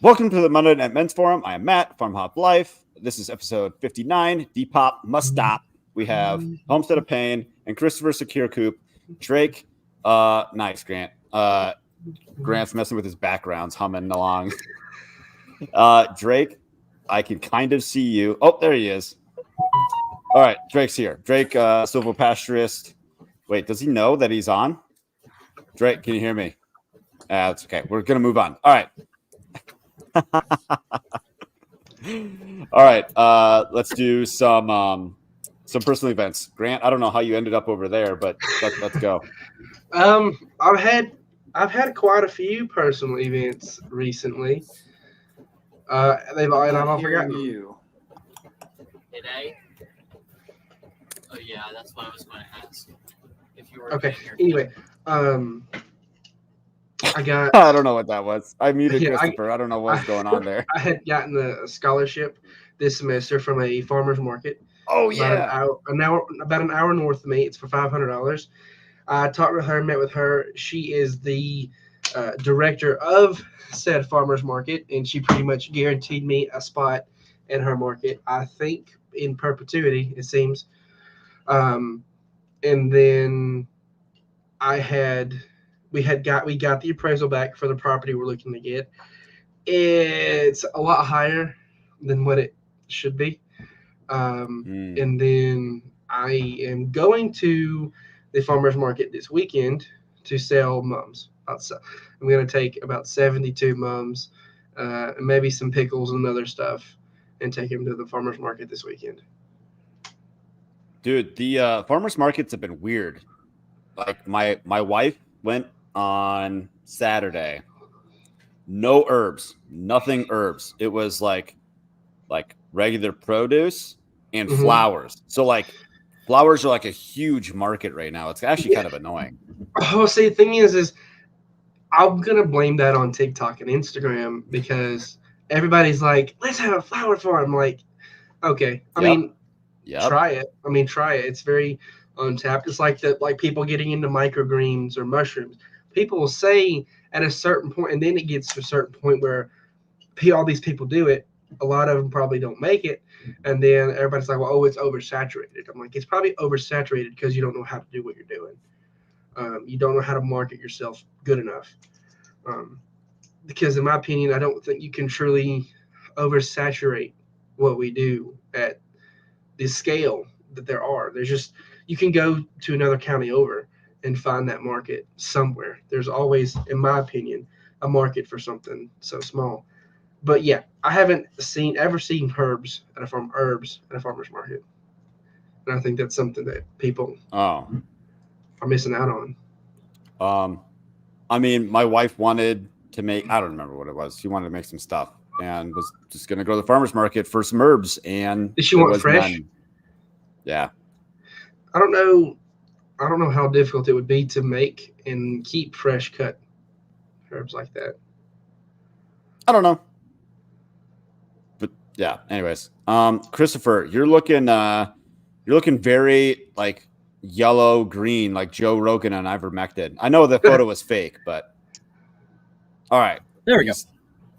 Welcome to the Monday Night Men's Forum. I am Matt, FarmHopLife. This is episode 59. Depop must stop. We have Homestead of Pain and Christopher Secure Coop. Drake, nice, Grant. Grant's messing with his backgrounds, humming along. Drake, I can kind of see you. Oh, there he is. All right, Drake's here. Drake, silvopasturist. Wait, does he know that he's on? Drake, can you hear me? That's okay. We're going to move on. All right. All right. Let's do some personal events. Grant, I don't know how you ended up over there, but let's go. I've had quite a few personal events recently. I've all forgotten you. Today? Oh yeah, that's what I was going to ask. If you were okay. Anyway, I don't know what that was. I muted Christopher. I don't know what's going on there. I had gotten a scholarship this semester from a farmer's market. Oh yeah. About an hour north of me. It's for $500. I talked with her, met with her. She is the director of said farmer's market, and she pretty much guaranteed me a spot in her market. I think in perpetuity, it seems. And then we got the appraisal back for the property we're looking to get. It's a lot higher than what it should be. And then I am going to the farmer's market this weekend to sell mums. I'm going to take about 72 mums, and maybe some pickles and other stuff, and take them to the farmer's market this weekend. Dude, the farmer's markets have been weird. Like my wife went on Saturday. No herbs, nothing herbs. It was like regular produce and flowers. So like flowers are like a huge market right now. It's actually kind of annoying. Oh, see, the thing is I'm gonna blame that on TikTok and Instagram because everybody's like, let's have a flower farm. I'm like, okay. I mean, try it. It's very untapped. It's like people getting into microgreens or mushrooms. People will say at a certain point, and then it gets to a certain point where all these people do it. A lot of them probably don't make it, and then everybody's like, "Well, it's oversaturated." I'm like, it's probably oversaturated because you don't know how to do what you're doing. You don't know how to market yourself good enough. Because in my opinion, I don't think you can truly oversaturate what we do at the scale that there are. There's just, you can go to another county over and find that market somewhere. There's always, in my opinion, a market for something so small. But yeah, I haven't ever seen herbs at a farmer's market. And I think that's something that people are missing out on. I mean, my wife wanted to make, I don't remember what it was. She wanted to make some stuff and was just going to go to the farmer's market for some herbs. And did she want fresh? None. Yeah. I don't know how difficult it would be to make and keep fresh cut herbs like that. I don't know. But yeah, anyways. Christopher, you're looking very like yellow green, like Joe Rogan on ivermectin. I know the photo was fake, but all right. There we go.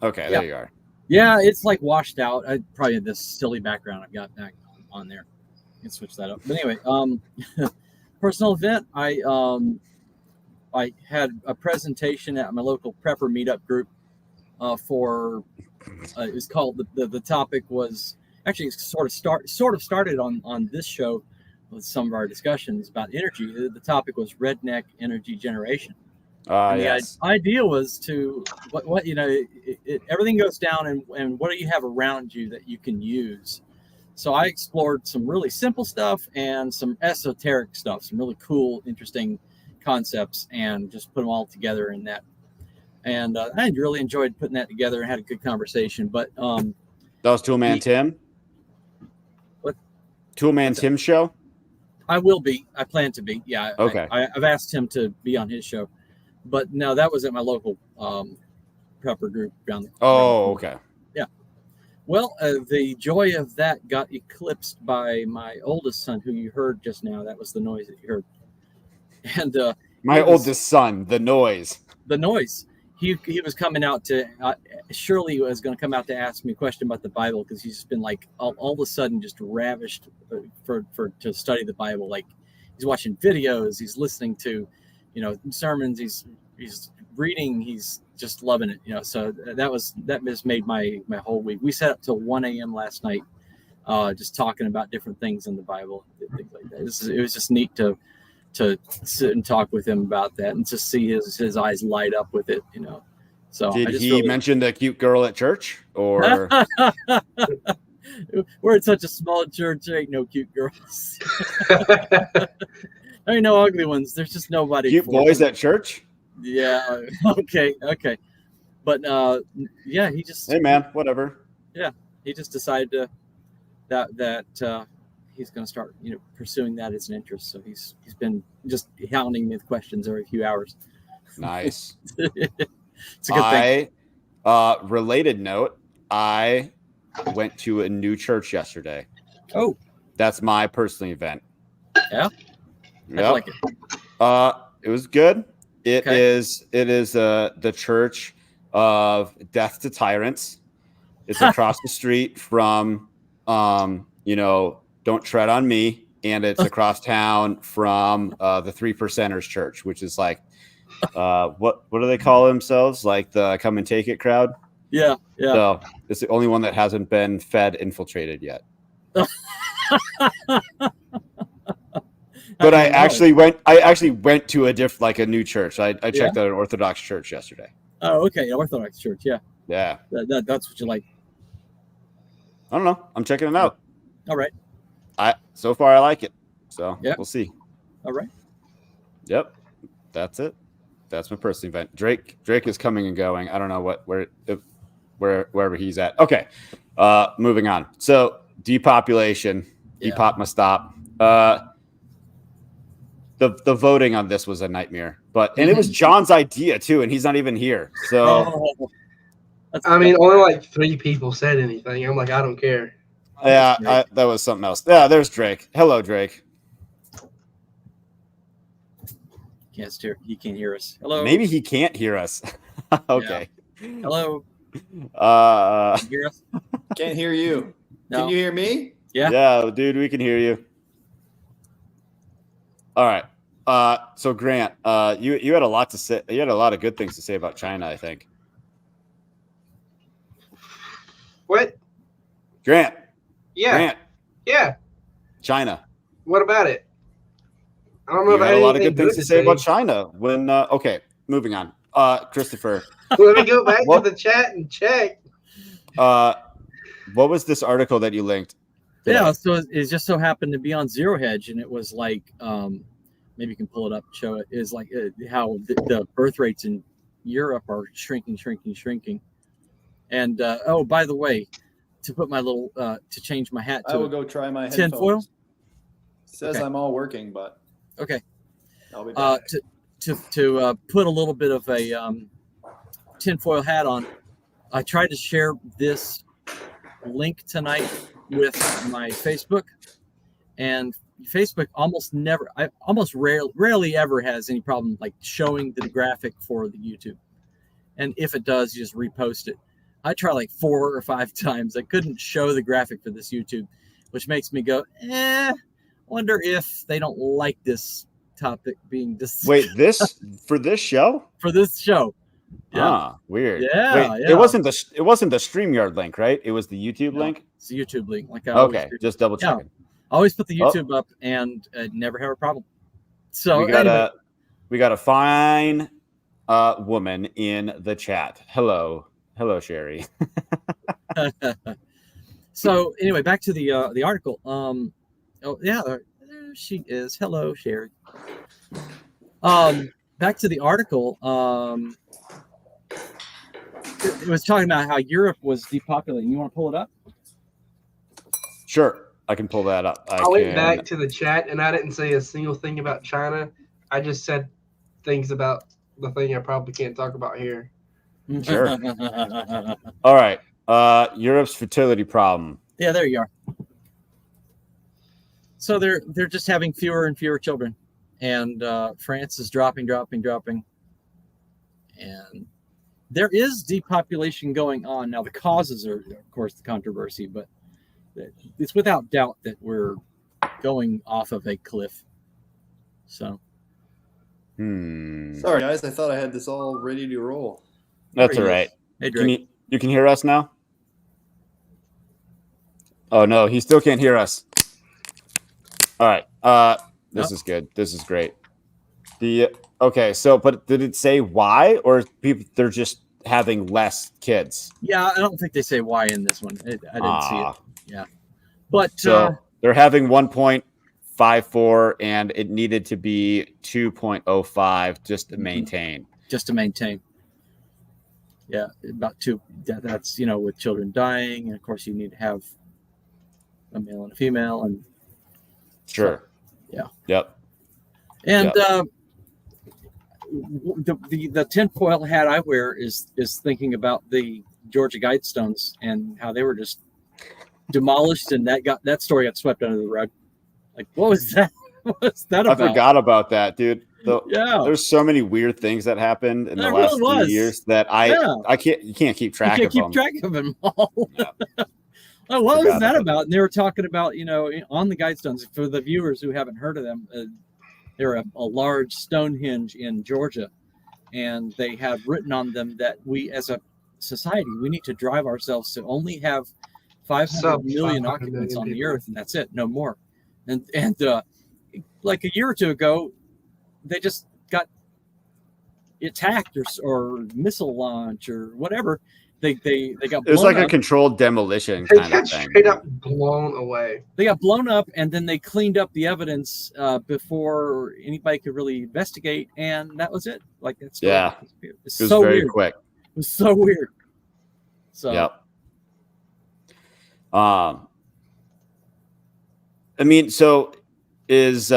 Okay, there you are. Yeah, it's like washed out. I probably had this silly background I've got back on there. You can switch that up. But anyway, personal event. I had a presentation at my local prepper meetup group for it was called the topic was actually sort of started on this show with some of our discussions about energy. The topic was redneck energy generation. Yes. The idea was to what everything goes down and what do you have around you that you can use. So I explored some really simple stuff and some esoteric stuff, some really cool, interesting concepts, and just put them all together in that. And I really enjoyed putting that together and had a good conversation. But that was Toolman Tim. What? Toolman Tim show. I will be. I plan to be. Yeah. Okay. I've asked him to be on his show, but no, that was at my local prepper group down there. Oh, okay. Yeah. Well, the joy of that got eclipsed by my oldest son, who you heard just now. That was the noise that you heard. And my oldest son, the noise. he was coming out to surely was going to come out to ask me a question about the Bible, because he's been like all of a sudden just ravished for to study the Bible. Like he's watching videos, he's listening to, sermons, he's reading, he's just loving it. So that just made my whole week. We sat up till 1 a.m. last night, just talking about different things in the Bible, things like that. It was just neat to sit and talk with him about that and just see his eyes light up with it, So did he mention the cute girl at church, or we're in such a small church, there ain't no cute girls. There ain't no ugly ones. There's just nobody. Cute boys at church? Yeah. Okay. But yeah, he just. Hey man, whatever. Yeah, he just decided that he's going to start, pursuing that as an interest. So he's been just hounding me with questions every few hours. Nice. It's a good thing. Related note, I went to a new church yesterday. Oh, that's my personal event. Yeah. Yep. I like it. It was good. It is the Church of Death to Tyrants. It's across the street from Don't Tread on Me, and it's across town from the Three Percenters Church, which is like what do they call themselves? Like the come and take it crowd. Yeah. So it's the only one that hasn't been Fed infiltrated yet. But I actually went to a new church. I checked out an Orthodox church yesterday. Oh, okay. Orthodox church. Yeah. Yeah. That's what you like. I don't know. I'm checking it out. All right. So far I like it. So we'll see. All right. Yep. That's it. That's my personal event. Drake is coming and going. I don't know wherever he's at. Okay. Moving on. So depopulation. Depop must stop. The voting on this was a nightmare, and it was John's idea too, and he's not even here. So only like 3 people said anything. I'm like, I don't care. Yeah, that was something else. Yeah, there's Drake. Hello, Drake. He can't hear us. Hello. Maybe he can't hear us. Okay. Yeah. Hello. Can you hear us? Can't hear you. No. Can you hear me? Yeah. Yeah, dude, we can hear you. All right. So Grant, you had a lot to say. You had a lot of good things to say about China, I think. What? Grant. Yeah. Grant. Yeah. China. What about it? I don't know if I had a lot of good things to say about China. When okay, moving on. Christopher. Let me go back to the chat and check. What was this article that you linked? Yeah, so it just so happened to be on Zero Hedge, and it was like, maybe you can pull it up and show it. Is like how the birth rates in Europe are shrinking. And oh, by the way, to put my little to change my hat to I will go try my tinfoil. It says I'm all working, but okay. I'll be back. To put a little bit of a tinfoil hat on, I tried to share this link tonight with my Facebook, and Facebook rarely ever has any problem like showing the graphic for the YouTube, and if it does, you just repost it. I try like 4 or 5 times. I couldn't show the graphic for this YouTube, which makes me go, wonder if they don't like this topic being discussed. Wait, for this show? For this show. Yeah. Ah, weird. Yeah, Wait, It wasn't the StreamYard link, right? It was the YouTube link? It's the YouTube link. Okay, just double checking. I always put the YouTube up and never have a problem. So we got a fine woman in the chat. Hello, Sherry. So anyway, back to the article. There she is. Hello, Sherry. Back to the article. It was talking about how Europe was depopulating. You want to pull it up? Sure, I can pull that up. I went back to the chat and I didn't say a single thing about China. I just said things about the thing I probably can't talk about here. Sure. All right. Europe's fertility problem. Yeah, there you are. So they're just having fewer and fewer children, and France is dropping, and there is depopulation going on now. The causes are, of course, the controversy, but it's without doubt that we're going off of a cliff. So, Sorry, guys. I thought I had this all ready to roll. That's all right. Hey, Drake. You can hear us now? Oh no, he still can't hear us. All right. This is good. This is great. Okay, so but did it say why, or people they're just having less kids? Yeah, I don't think they say why in this one. I didn't see it. Yeah, but so they're having 1.54, and it needed to be 2.05 just to maintain. Just to maintain. Yeah, about 2. That's with children dying, and of course you need to have a male and a female, and sure. Yeah. Yep. And the tinfoil hat I wear is thinking about the Georgia Guidestones and how they were just demolished, and that story got swept under the rug. Like, what was that? What was that about? I forgot about that, dude. Yeah, there's so many weird things that happened in the last few years that you can't keep track of them. You can't keep track of them all. Yeah. Oh, what was that about? And they were talking about, on the Guidestones, for the viewers who haven't heard of them, they're a large Stonehenge in Georgia, and they have written on them that we, as a society, we need to drive ourselves to only have 500 million occupants on the earth, and that's it, no more. And like a year or two ago, they just got attacked or missile launch or whatever. They got blown. It was like a controlled demolition they kind of thing. Straight up blown away. They got blown up, and then they cleaned up the evidence before anybody could really investigate, and that was it. Like that's it was so very weird. Quick. It was so weird. So yep. I mean, so is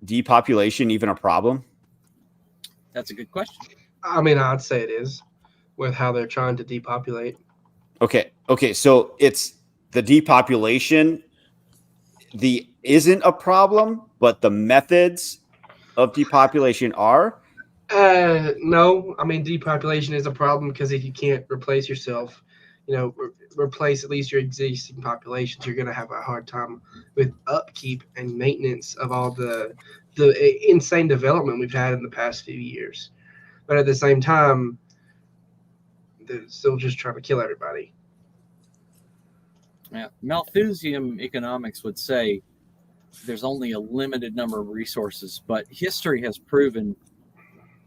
depopulation even a problem? That's a good question. I mean, I'd say it is, with how they're trying to depopulate. Okay. So it's the depopulation isn't a problem, but the methods of depopulation are? No. I mean, depopulation is a problem because if you can't replace yourself, replace at least your existing populations, you're going to have a hard time with upkeep and maintenance of all the insane development we've had in the past few years. But at the same time, they're still just trying to kill everybody. Yeah, Malthusian economics would say there's only a limited number of resources, but history has proven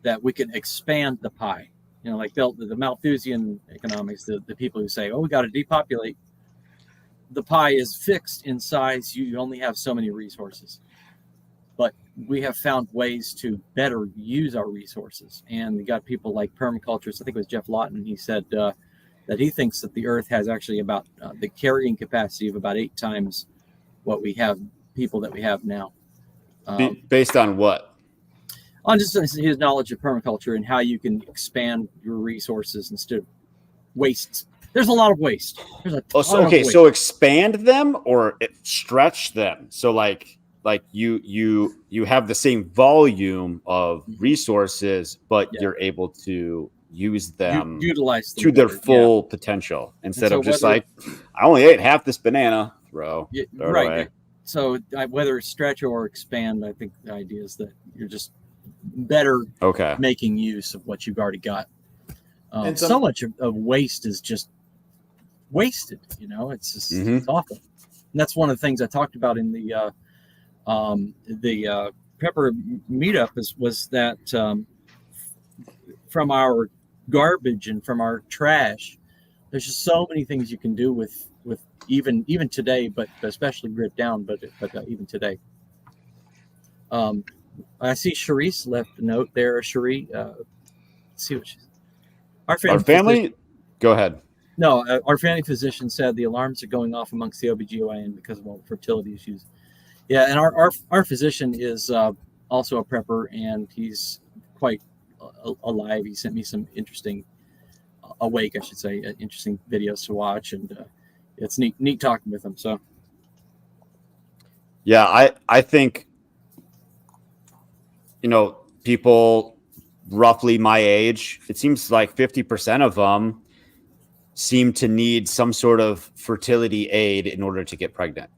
that we can expand the pie. Like the Malthusian economics, the people who say, "Oh, we got to depopulate," the pie is fixed in size. You only have so many resources, but we have found ways to better use our resources. And we got people like permaculturists. I think it was Jeff Lawton. He said that he thinks that the Earth has actually about the carrying capacity of about 8 times what we have, people that we have now. Based on what? On just his knowledge of permaculture and how you can expand your resources instead of waste. There's a lot of waste. There's a ton of waste. So expand them or stretch them. So like you have the same volume of resources, but you're able to use them, utilize them to their full potential instead of just I only ate half this banana. Throw it away. So whether it's stretch or expand, I think the idea is that you're just better making use of what you've already got. So much of waste is just wasted. It's just it's awful. And that's one of the things I talked about in the Pepper meetup was that from our garbage and from our trash, there's just so many things you can do with even today, but especially grit down, but even today. I see Sharice left a note there. Cherie, let's see what she's. Our family. Go ahead. No, our family physician said the alarms are going off amongst the OBGYN because of all the fertility issues. Yeah, and our physician is also a prepper, and he's quite alive. He sent me some interesting interesting videos to watch, and it's neat talking with him. So, yeah, I think people roughly my age, it seems like 50% of them seem to need some sort of fertility aid in order to get pregnant.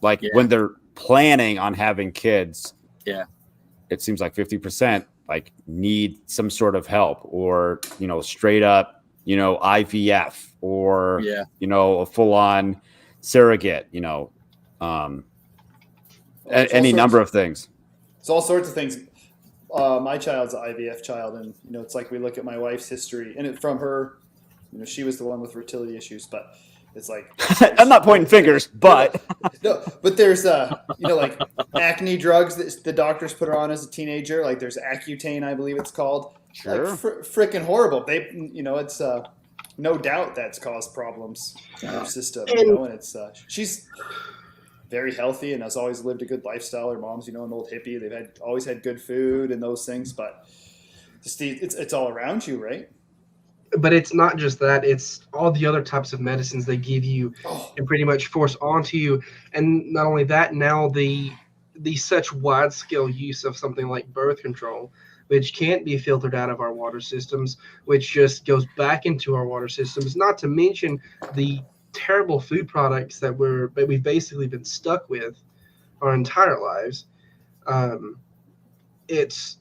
Like when they're planning on having kids, it seems like 50% like need some sort of help, or, you know, straight up, you know, IVF, or, you know, a full on surrogate, you know, any number of things. It's all sorts of things. My child's an IVF child, and you know, it's like we look at my wife's history, and from her, you know, she was the one with fertility issues, but it's like I'm not pointing fingers, but no, but there's you know, like acne drugs that the doctors put her on as a teenager, like there's Accutane, I believe it's called. Sure. Like freaking horrible. They, you know, it's no doubt that's caused problems in her system, you know, and it's she's very healthy and has always lived a good lifestyle. Her mom's, you know, an old hippie. They've always had good food and those things, but just it's all around you, right? But it's not just that, it's all the other types of medicines they give you and pretty much force onto you. And not only that, now the such wide scale use of something like birth control, which can't be filtered out of our water systems, which just goes back into our water systems, not to mention the terrible food products that we've basically been stuck with our entire lives. It's,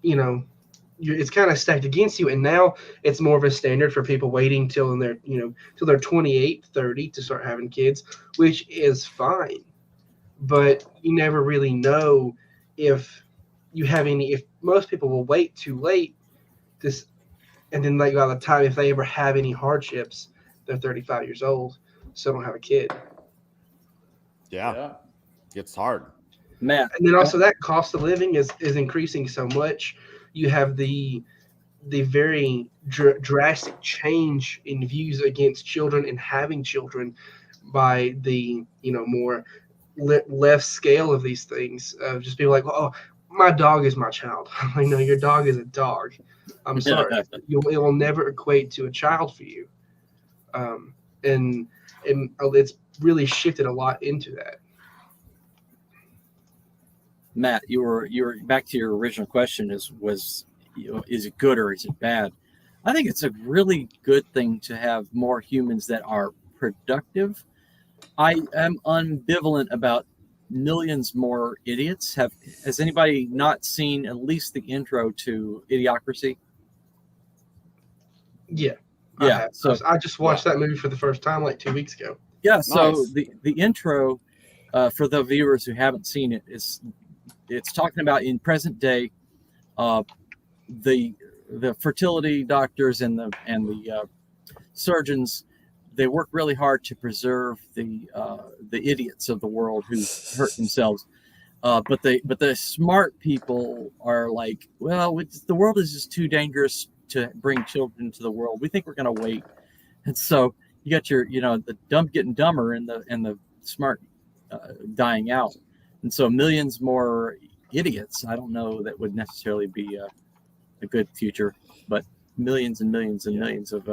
you know, it's kind of stacked against you, and now it's more of a standard for people waiting till they're 28, 30 to start having kids, which is fine. But you never really know if most people will wait too late, and then like by the time, if they ever have any hardships, they're 35 years old, so don't have a kid. Yeah. It's hard. Matt. And then also that cost of living is increasing so much. You have the very drastic change in views against children and having children by the, you know, more left scale of these things. Just people like, oh, my dog is my child. I know your dog is a dog. I'm sorry. It will never equate to a child for you. And it's really shifted a lot into that. Matt, you were back to your original question: is it good or is it bad? I think it's a really good thing to have more humans that are productive. I am ambivalent about millions more idiots. Has anybody not seen at least the intro to Idiocracy? Yeah. So I just watched that movie for the first time like 2 weeks ago. Yeah. So Nice. the intro, for the viewers who haven't seen it, it's talking about in present day, the fertility doctors and the surgeons, they work really hard to preserve the idiots of the world who hurt themselves. But the smart people are like, well, the world is just too dangerous to bring children into the world. We think we're going to wait. And so you got the dumb getting dumber and the smart dying out. And so millions more idiots, I don't know that would necessarily be a good future, but millions and millions and millions of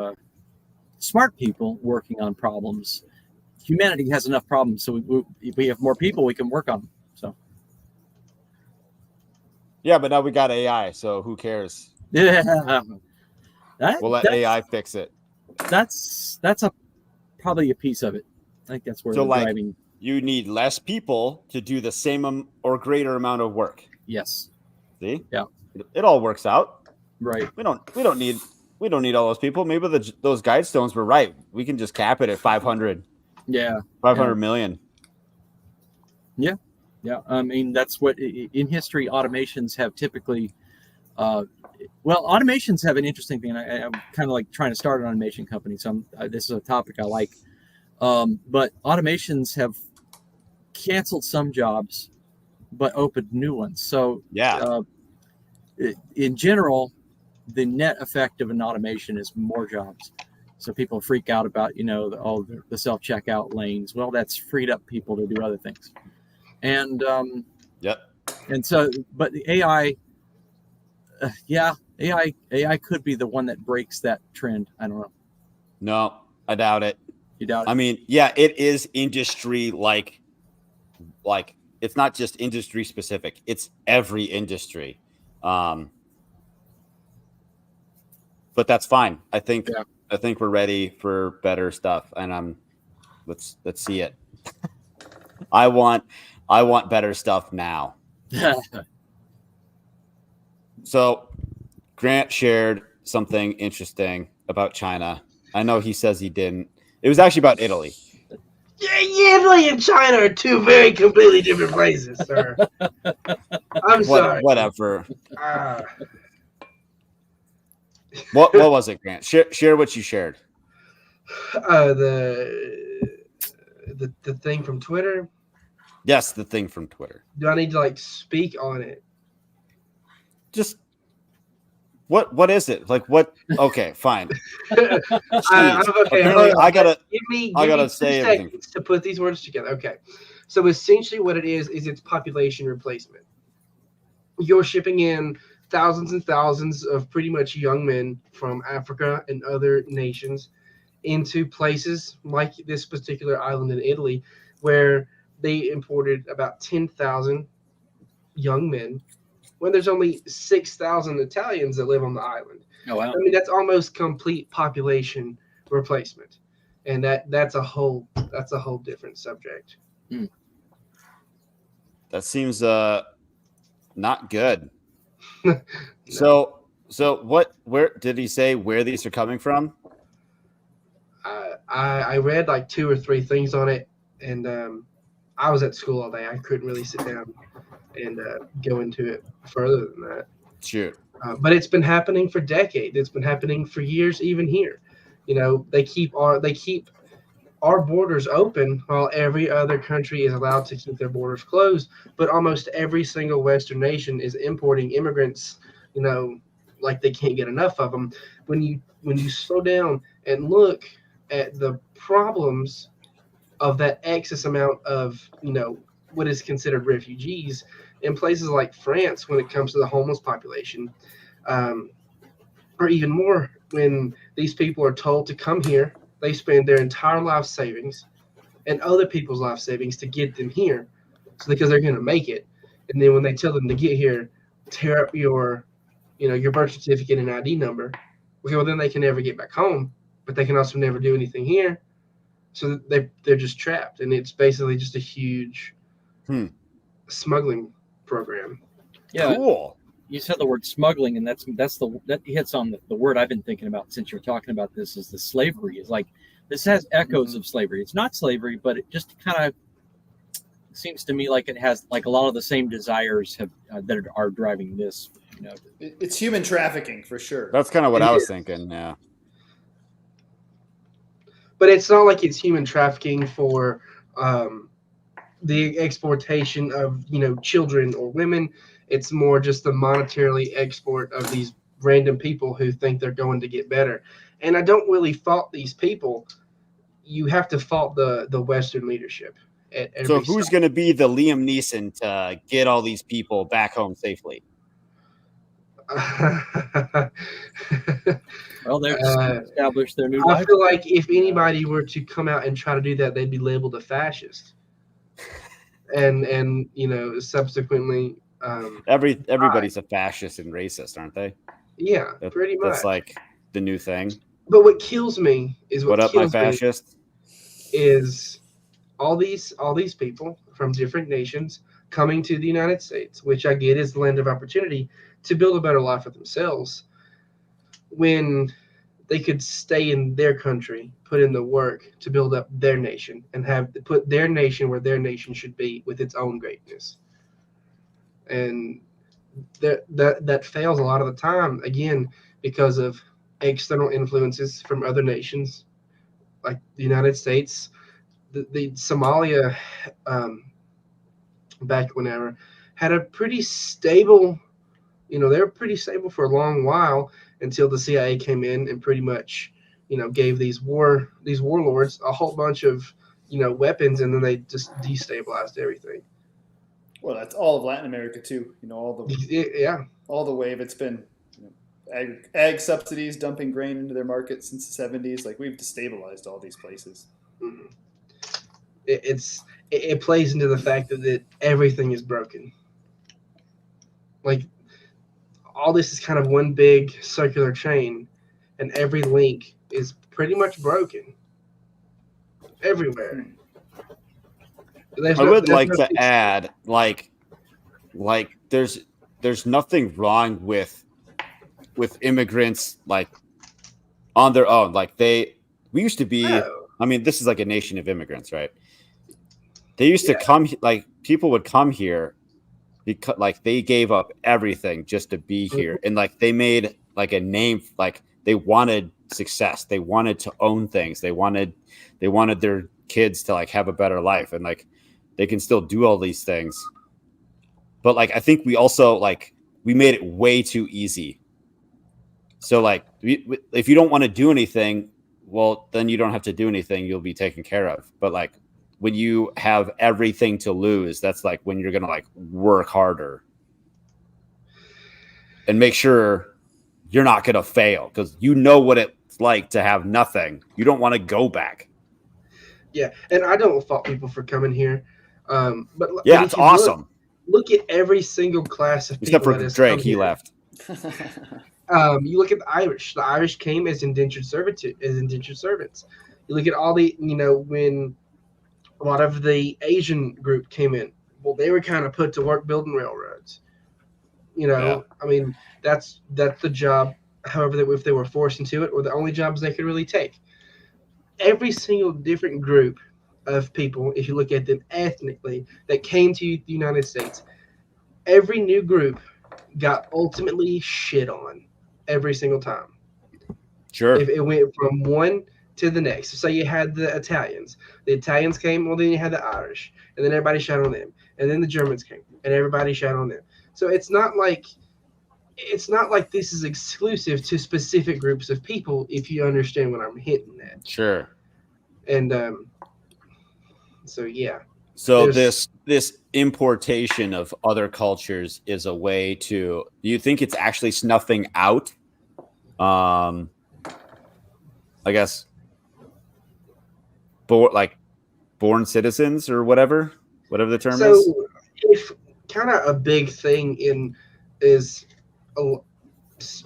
smart people working on problems. Humanity has enough problems, so we have more people, we can work on them. So Yeah, but now we got AI, so who cares? yeah, We'll let AI fix it. That's probably a piece of it. I think that's where So, they're driving. You need less people to do the same or greater amount of work. Yes. See? Yeah. It all works out. Right. We don't need all those people. Maybe those guidestones were right. We can just cap it at 500. Yeah. 500 million. Yeah. Yeah. I mean, that's what in history automations have typically. Automations have an interesting thing. I'm kind of like trying to start an automation company, so this is a topic I like. But automations have canceled some jobs, but opened new ones. So in general, the net effect of an automation is more jobs. So people freak out about the self-checkout lanes. Well, that's freed up people to do other things. And and so, but the AI, AI could be the one that breaks that trend. I don't know. No, I doubt it. You doubt it? I mean, yeah, it is industry like it's not just industry specific. It's every industry. but that's fine. I think we're ready for better stuff, and let's see it. I want better stuff now. So Grant shared something interesting about China. I know he says he didn't. It was actually about Italy. Yeah, Italy and China are two very completely different places, sir. I'm sorry. Whatever. What was it, Grant? Share what you shared. The thing from Twitter. Yes, the thing from Twitter. Do I need to like speak on it? Just what is it? Like what? Okay, fine. Okay. I gotta say everything to put these words together. Okay, so essentially, what it is it's population replacement. You're shipping in thousands and thousands of pretty much young men from Africa and other nations into places like this particular island in Italy, where they imported about 10,000 young men when there's only 6,000 Italians that live on the island. Oh, wow. I mean, that's almost complete population replacement. And that's a whole different subject. That seems not good. No. So where did he say where these are coming from? I read like 2 or 3 things on it, and I was at school all day. I couldn't really sit down and go into it further than that. Shoot. But it's been happening for decades. It's been happening for years, even here. You know, they keep our borders open while every other country is allowed to keep their borders closed. But almost every single Western nation is importing immigrants, you know, like they can't get enough of them. When you slow down and look at the problems of that excess amount of, you know, what is considered refugees in places like France when it comes to the homeless population, or even more when these people are told to come here, they spend their entire life savings and other people's life savings to get them here, so because they're going to make it. And then when they tell them to get here, tear up your birth certificate and ID number. Okay, well then they can never get back home, but they can also never do anything here. So they're just trapped, and it's basically just a huge smuggling program. Yeah, cool. You said the word smuggling, and that hits on the word I've been thinking about since you're talking about this. Is the slavery? Is like this has echoes of slavery. It's not slavery, but it just kind of seems to me like it has like a lot of the same desires that are driving this. You know, it's human trafficking for sure. That's kind of what I was thinking. Yeah. But it's not like it's human trafficking for the exportation of, you know, children or women. It's more just the monetarily export of these random people who think they're going to get better. And I don't really fault these people. You have to fault the Western leadership. So who's going to be the Liam Neeson to get all these people back home safely? Well, they've established their new I life. feel like if anybody were to come out and try to do that, they'd be labeled a fascist. And you know, subsequently everybody's a fascist and racist, aren't they? Yeah, pretty much. That's like the new thing. But what kills me is what up, my fascist? Is all these people from different nations coming to the United States, which I get is the land of opportunity, to build a better life for themselves, when they could stay in their country, put in the work to build up their nation, and put their nation where their nation should be with its own greatness. And that fails a lot of the time, again, because of external influences from other nations, like the United States. The Somalia, back whenever, had a pretty stable, you know, they were pretty stable for a long while until the CIA came in and pretty much, you know, gave these warlords a whole bunch of, you know, weapons, and then they just destabilized everything. Well, that's all of Latin America too. You know, all the wave it's been, you know, ag subsidies, dumping grain into their market since the 70s. Like, we've destabilized all these places. Mm-hmm. It plays into the fact that everything is broken. Like, all this is kind of one big circular chain, and every link is pretty much broken everywhere. I would like to add, like there's nothing wrong with immigrants like on their own. Like we used to be. I mean, this is like a nation of immigrants, right? They used to come, like people would come here because like they gave up everything just to be here, and like they made like a name. Like they wanted success, they wanted to own things, they wanted their kids to like have a better life, and like they can still do all these things. But like I think we also like we made it way too easy. So like if you don't want to do anything, well then you don't have to do anything. You'll be taken care of. But like when you have everything to lose, that's like when you're gonna like work harder and make sure you're not gonna fail, because you know what it's like to have nothing. You don't want to go back. Yeah, and I don't fault people for coming here. But yeah, it's awesome. Look at every single class of people. Except for Drake, he left. You look at the Irish. The Irish came as indentured servants. You look at all the, when a lot of the Asian group came in, well, they were kind of put to work building railroads. I mean, that's the job. However, if they were forced into it, or the only jobs they could really take. Every single different group of people, if you look at them ethnically, that came to the United States, every new group got ultimately shit on every single time. Sure. If it went from one to the next. So you had the Italians. The Italians came, well, then you had the Irish, and then everybody shot on them. And then the Germans came, and everybody shot on them. So it's not like this is exclusive to specific groups of people, if you understand what I'm hitting at. Sure. And so yeah. So this importation of other cultures is a way to. Do you think it's actually snuffing out? I guess. Born citizens or whatever the term is. So if kind of a big thing is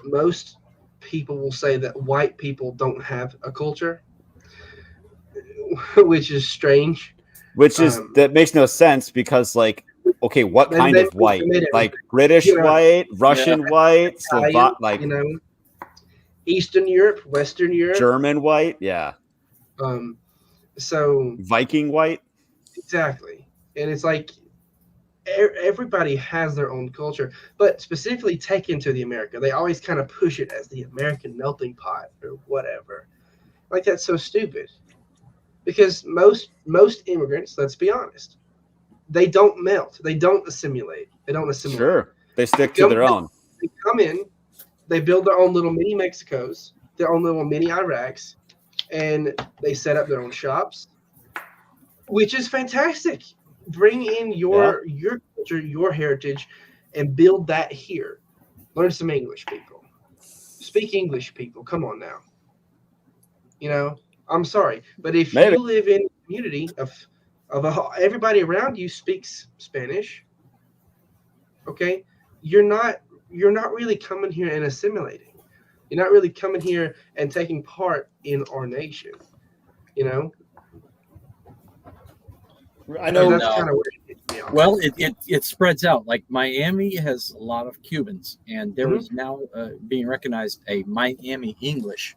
most people will say that white people don't have a culture, which is strange. That makes no sense, because like, okay, what kind of white? Like British white, Russian white, like Eastern Europe, Western Europe, German white, yeah. So Viking white, exactly, and it's like everybody has their own culture, but specifically taken to the America, they always kind of push it as the American melting pot or whatever. Like that's so stupid. Because most immigrants, let's be honest, they don't melt. They don't assimilate. Sure. They stick to their own. They come in, they build their own little mini Mexicos, their own little mini Iraqs, and they set up their own shops, which is fantastic. Bring in your culture, your heritage, and build that here. Learn some English, people. Speak English, people. Come on now. I'm sorry, but if you live in a community of everybody around you speaks Spanish, okay, you're not really coming here and assimilating. You're not really coming here and taking part in our nation. I know. That's kind of where it gets me off. Well, it spreads out. Like Miami has a lot of Cubans, and there is now being recognized a Miami English.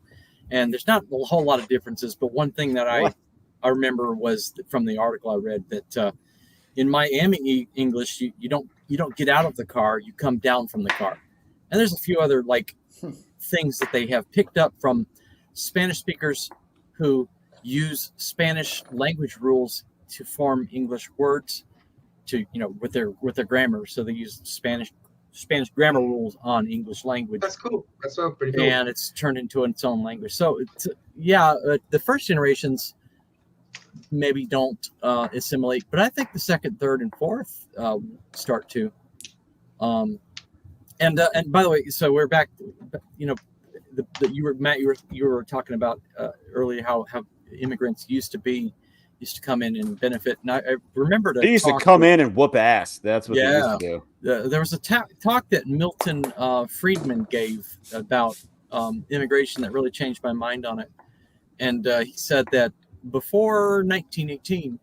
And there's not a whole lot of differences, but one thing that I remember was from the article I read that in Miami English, you don't get out of the car, you come down from the car. And there's a few other things that they have picked up from Spanish speakers who use Spanish language rules to form English words to with their grammar. So they use Spanish grammar rules on English language. That's cool. That sounds pretty cool. And it's turned into its own language. So, the first generations maybe don't assimilate, but I think the second, third, and fourth start to. And by the way, so we're back. Matt, you were talking about earlier how immigrants used to come in and benefit. And I remember they used to come in and whoop ass. That's what they used to do. There was a talk that Milton Friedman gave about immigration that really changed my mind on it. And he said that before 1918,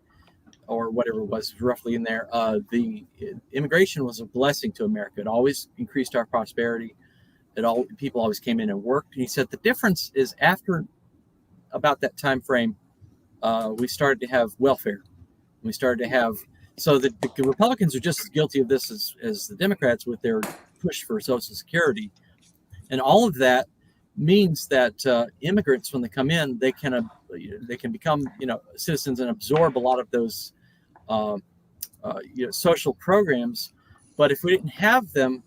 or whatever it was, roughly in there, the immigration was a blessing to America. It always increased our prosperity. People always came in and worked. And he said the difference is after about that time frame, we started to have welfare. We started to have, so the Republicans are just as guilty of this as the Democrats with their push for Social Security. And all of that means that immigrants, when they come in, they can become citizens and absorb a lot of those social programs. But if we didn't have them,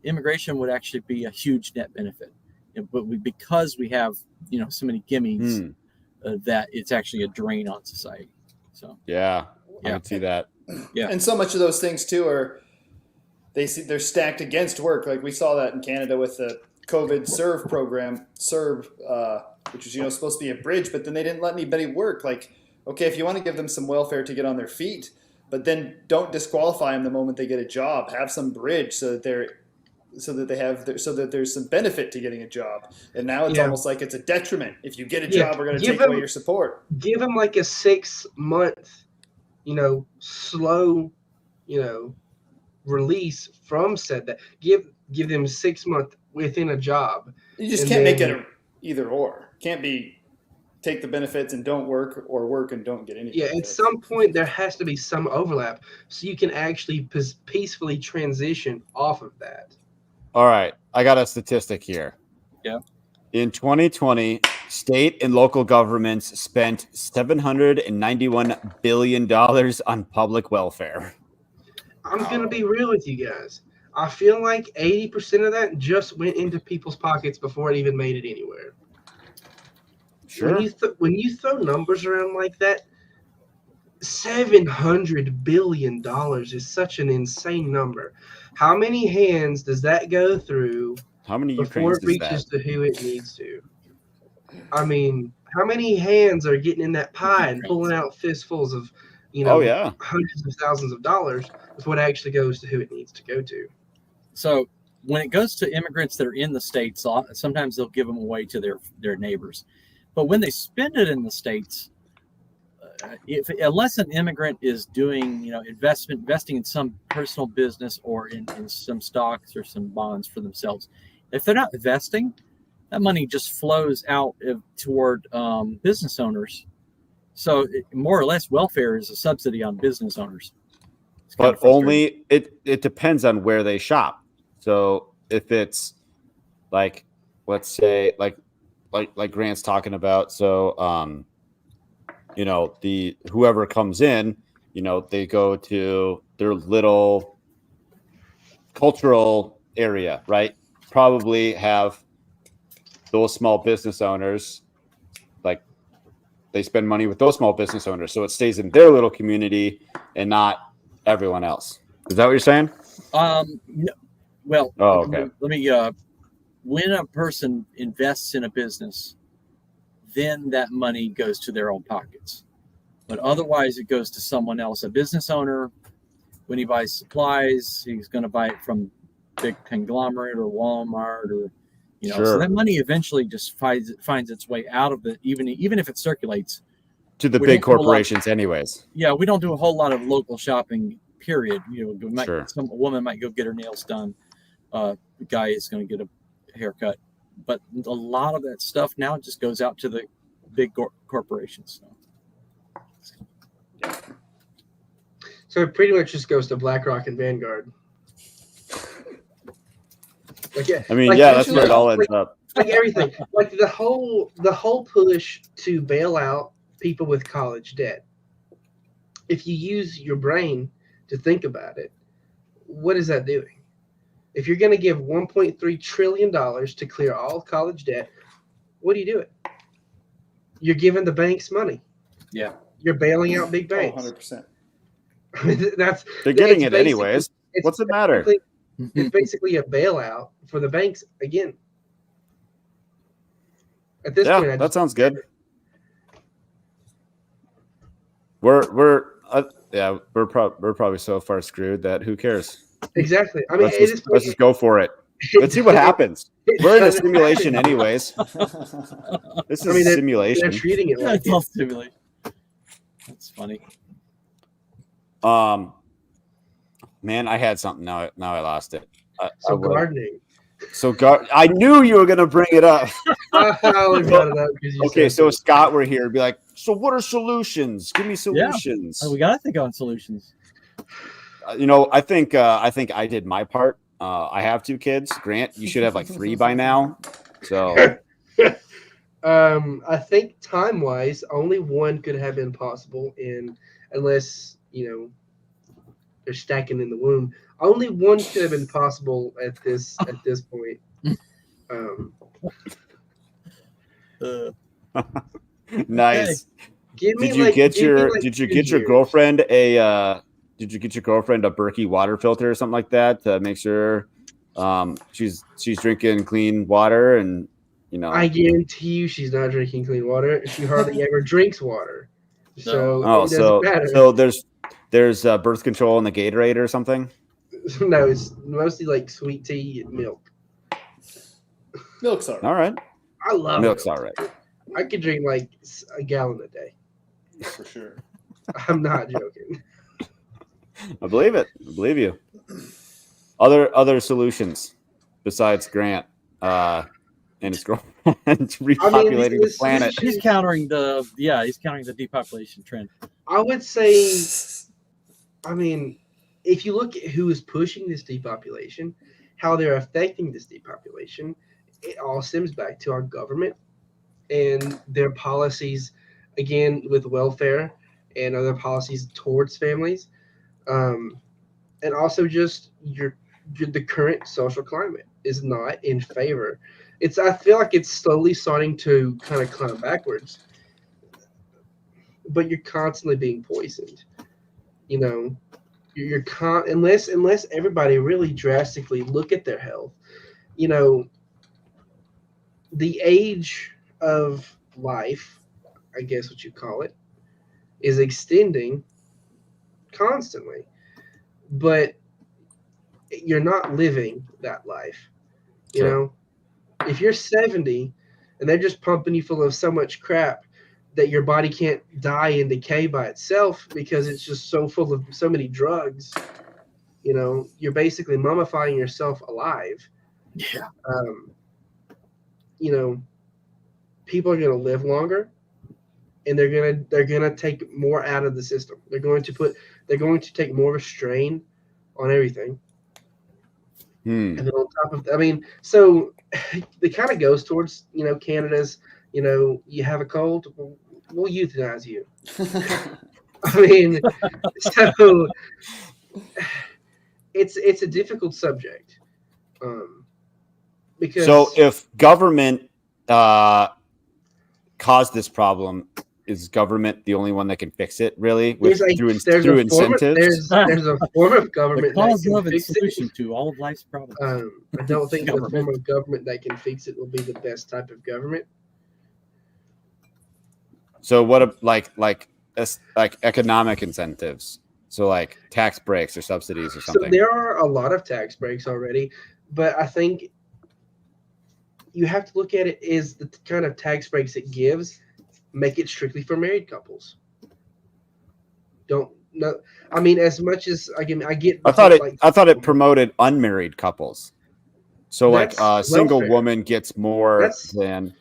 immigration would actually be a huge net benefit. But because we have so many gimmies, that it's actually a drain on society. So I can see that. Yeah, and so much of those things too are they're stacked against work. Like we saw that in Canada with the COVID Serve program, which was supposed to be a bridge, but then they didn't let anybody work. Like, okay, if you want to give them some welfare to get on their feet, but then don't disqualify them the moment they get a job. Have some bridge so that there's some benefit to getting a job. And now it's almost like it's a detriment. If you get a job, we're going to take away your support. Give them like a 6-month, slow, release from said that. Give them 6 months within a job. You just can't make it a either or. Can't be take the benefits and don't work, or work and don't get any benefits. At some point there has to be some overlap so you can actually peacefully transition off of that. All right, I got a statistic here. Yeah. In 2020, state and local governments spent $791 billion on public welfare. I'm going to be real with you guys. I feel like 80% of that just went into people's pockets before it even made it anywhere. Sure. When you throw numbers around like that, $700 billion is such an insane number. How many hands does that go through before it reaches to who it needs to? I mean, how many hands are getting in that pie and pulling out fistfuls of, hundreds of thousands of dollars before it actually goes to who it needs to go to? So when it goes to immigrants that are in the States, sometimes they'll give them away to their neighbors. But when they spend it in the States, unless an immigrant is doing, investing in some personal business or in some stocks or some bonds for themselves, if they're not investing, that money just flows out toward business owners. So more or less, welfare is a subsidy on business owners. But only it depends on where they shop. So if it's like, let's say, like Grant's talking about, so the whoever comes in, they go to their little cultural area, right? Probably have those small business owners, like they spend money with those small business owners, so it stays in their little community and not everyone else. Is that what you're saying? No. Well, okay. Let me. When a person invests in a business, then that money goes to their own pockets. But otherwise, it goes to someone else. A business owner, when he buys supplies, he's going to buy it from big conglomerate or Walmart or, Sure. So that money eventually just finds its way out of it, even if it circulates. To the big corporations anyways. Yeah, we don't do a whole lot of local shopping, period. Sure. A woman might go get her nails done. The guy is going to get a haircut. But a lot of that stuff now just goes out to the big corporations. So it pretty much just goes to BlackRock and Vanguard. That's where it all ends up. Like everything, like the whole push to bail out people with college debt. If you use your brain to think about it, what is that doing? If you're going to give $1.3 trillion to clear all college debt, what are you doing? You're giving the banks money. Yeah. You're bailing out big banks. 100%. They're getting it anyways. What's the matter? It's basically a bailout for the banks again. At this point, that sounds good. We're probably so far screwed that who cares? Exactly. I mean, let's just go for it. Let's see what happens. We're in a simulation, anyways. This is a They're simulation. treating it like It's all simulation. That's funny. Man, I had something. Now I lost it. gardening. I knew you were gonna bring it up. I brought it up because you Okay, said so if Scott were here, be like, so what are solutions? Give me solutions. We gotta think on solutions. I think I did my part. I have 2 kids. Grant, you should have like 3 by now. So I think time wise, only one could have been possible, unless they're stacking in the womb. Only one could have been possible at this point. Nice. Did you get your girlfriend a Berkey water filter or something like that to make sure she's drinking clean water? And I guarantee you she's not drinking clean water. She hardly ever drinks water. So it doesn't matter. So there's birth control in the Gatorade or something? No, it's mostly like sweet tea and milk. Milk's all right. All right. I love milk's milk. all right. I could drink like a gallon a day. Yeah, for sure. I'm not joking. I believe it. I believe you. Other solutions besides Grant and his girlfriend repopulating the planet. He's countering the depopulation trend. I would say, if you look at who is pushing this depopulation, how they're affecting this depopulation, it all stems back to our government and their policies, again, with welfare and other policies towards families. And also just the current social climate is not in favor. I feel like it's slowly starting to kind of climb backwards, but you're constantly being poisoned. Unless everybody really drastically look at their health. The age of life, I guess what you call it, is extending constantly, but you're not living that life. If you're 70 and they're just pumping you full of so much crap that your body can't die and decay by itself because it's just so full of so many drugs, you're basically mummifying yourself alive. Yeah. People are going to live longer, and they're gonna take more out of the system. They're going to take more of a strain on everything. And then on top of, so it kind of goes towards, Canada's, you have a cold, we'll euthanize you. So it's a difficult subject. Because if government caused this problem, is government the only one that can fix it, really? Through incentives? There's a form of government the cause, that can love, and fix solution it. to all of life's problems. I don't think the form of government that can fix it will be the best type of government. So what, like economic incentives? So like tax breaks or subsidies or something? So there are a lot of tax breaks already, but I think you have to look at it as the kind of tax breaks it gives. Make it strictly for married couples. As much as I get. I thought it promoted unmarried couples. So like a single woman gets more than.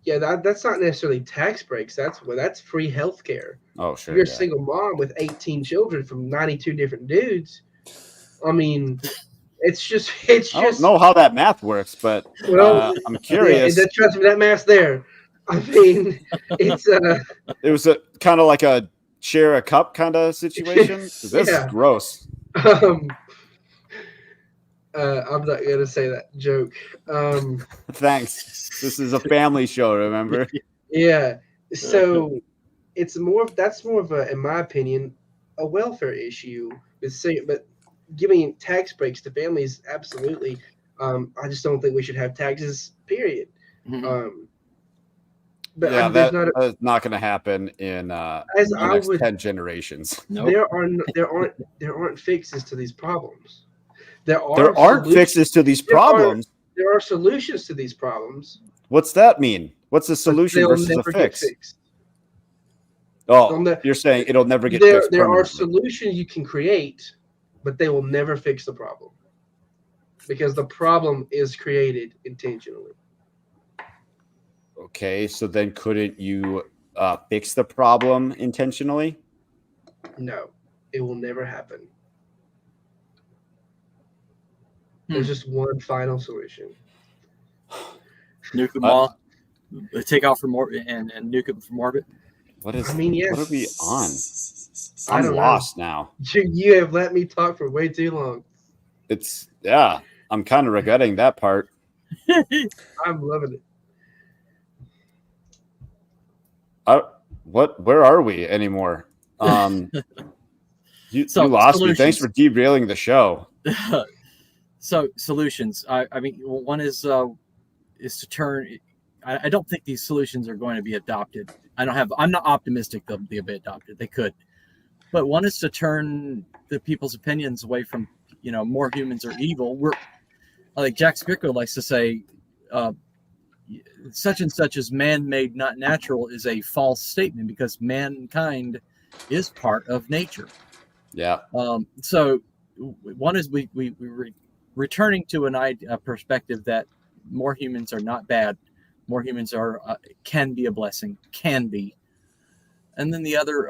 Yeah, that's not necessarily tax breaks. That's free health care. Oh, sure. You're a single mom with 18 children from 92 different dudes. It's just. I don't know how that math works, but I'm curious. Yeah, trust me, that math's there. It's it was a kind of like a share a cup kind of situation. This is gross. I'm not gonna say that joke. Thanks. This is a family show, remember? Yeah. So that's more of a, in my opinion, a welfare issue. But giving tax breaks to families, absolutely. I just don't think we should have taxes. Period. Mm-hmm. But that's not going to happen in the next 10 generations. Nope. There aren't fixes to these problems. There aren't fixes to these problems. There are solutions to these problems. What's that mean? What's the solution versus a fix? Oh, you're saying it'll never get fixed. There are solutions you can create, but they will never fix the problem because the problem is created intentionally. Okay, so then couldn't you fix the problem intentionally? No, it will never happen. There's just one final solution. Nuke them all, take off from orbit and nuke them from orbit. What is? Yes. What are we on? I'm lost now. You have let me talk for way too long. I'm kind of regretting that part. I'm loving it. Where are we anymore? You lost me. Thanks for derailing the show. So solutions. I mean, one is to turn. I don't think these solutions are going to be adopted. I'm not optimistic they'll be adopted. They could, but one is to turn the people's opinions away from more humans are evil. We're like Jack Spicko likes to say, such and such as man-made, not natural, is a false statement because mankind is part of nature. Yeah. So one is we returning to a perspective that more humans are not bad. More humans can be a blessing, can be. And then the other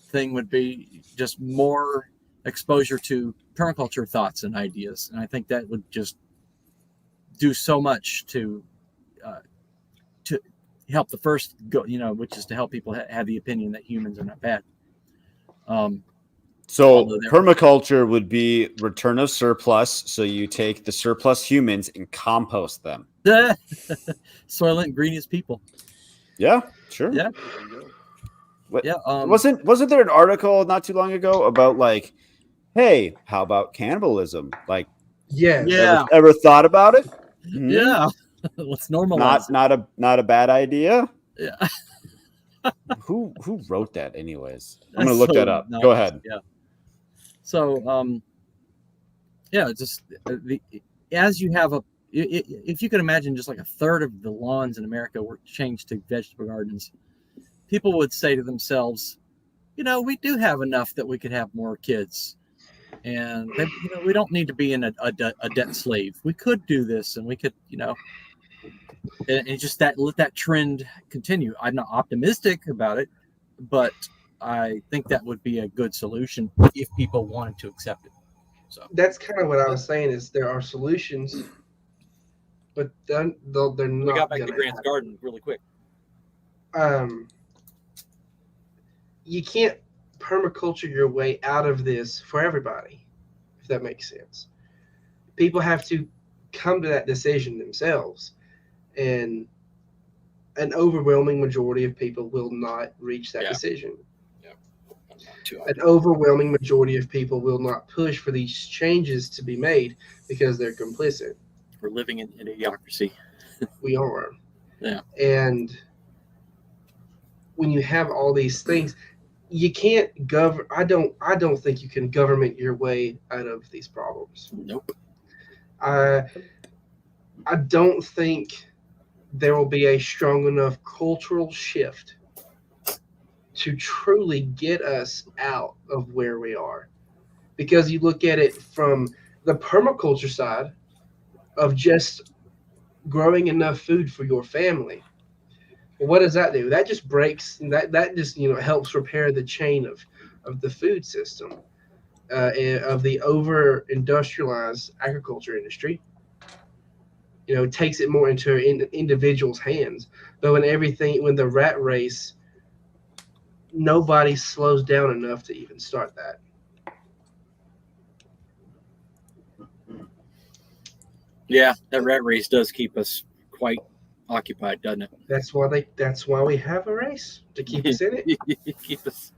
thing would be just more exposure to permaculture thoughts and ideas. And I think that would just do so much to help the first go, which is to help people have the opinion that humans are not bad. So permaculture would be return of surplus. So you take the surplus humans and compost them. Soylent Greeniest people. Yeah, sure. Yeah. Wasn't there an article not too long ago about like, hey, how about cannibalism? Like, ever thought about it? Mm-hmm. Yeah. Let's normalize. Not a bad idea. Yeah. Who wrote that anyways? I'm gonna look that up. Go ahead. Yeah. So just as you have if you could imagine just like a third of the lawns in America were changed to vegetable gardens, people would say to themselves, we do have enough that we could have more kids, and we don't need to be in a debt slave. We could do this, and we could, and just let that trend continue. I'm not optimistic about it, but I think that would be a good solution if people wanted to accept it. So that's kind of what I was saying. Is there are solutions, but they're not. We got back to Grant's garden really quick. You can't permaculture your way out of this for everybody, if that makes sense. People have to come to that decision themselves, and an overwhelming majority of people will not reach that decision. An overwhelming majority of people will not push for these changes to be made because they're complicit. We're living in idiocracy. We are. Yeah. And when you have all these things, you can't govern. I don't think you can government your way out of these problems. Nope. I don't think there will be a strong enough cultural shift to truly get us out of where we are. Because you look at it from the permaculture side of just growing enough food for your family. Well, what does that do? That just breaks, that just helps repair the chain of the food system, of the over-industrialized agriculture industry. It takes it more into individuals' hands. But when the rat race, nobody slows down enough to even start that. Yeah, that rat race does keep us quite occupied, doesn't it? That's why we have a race, to keep us in it. Keep us.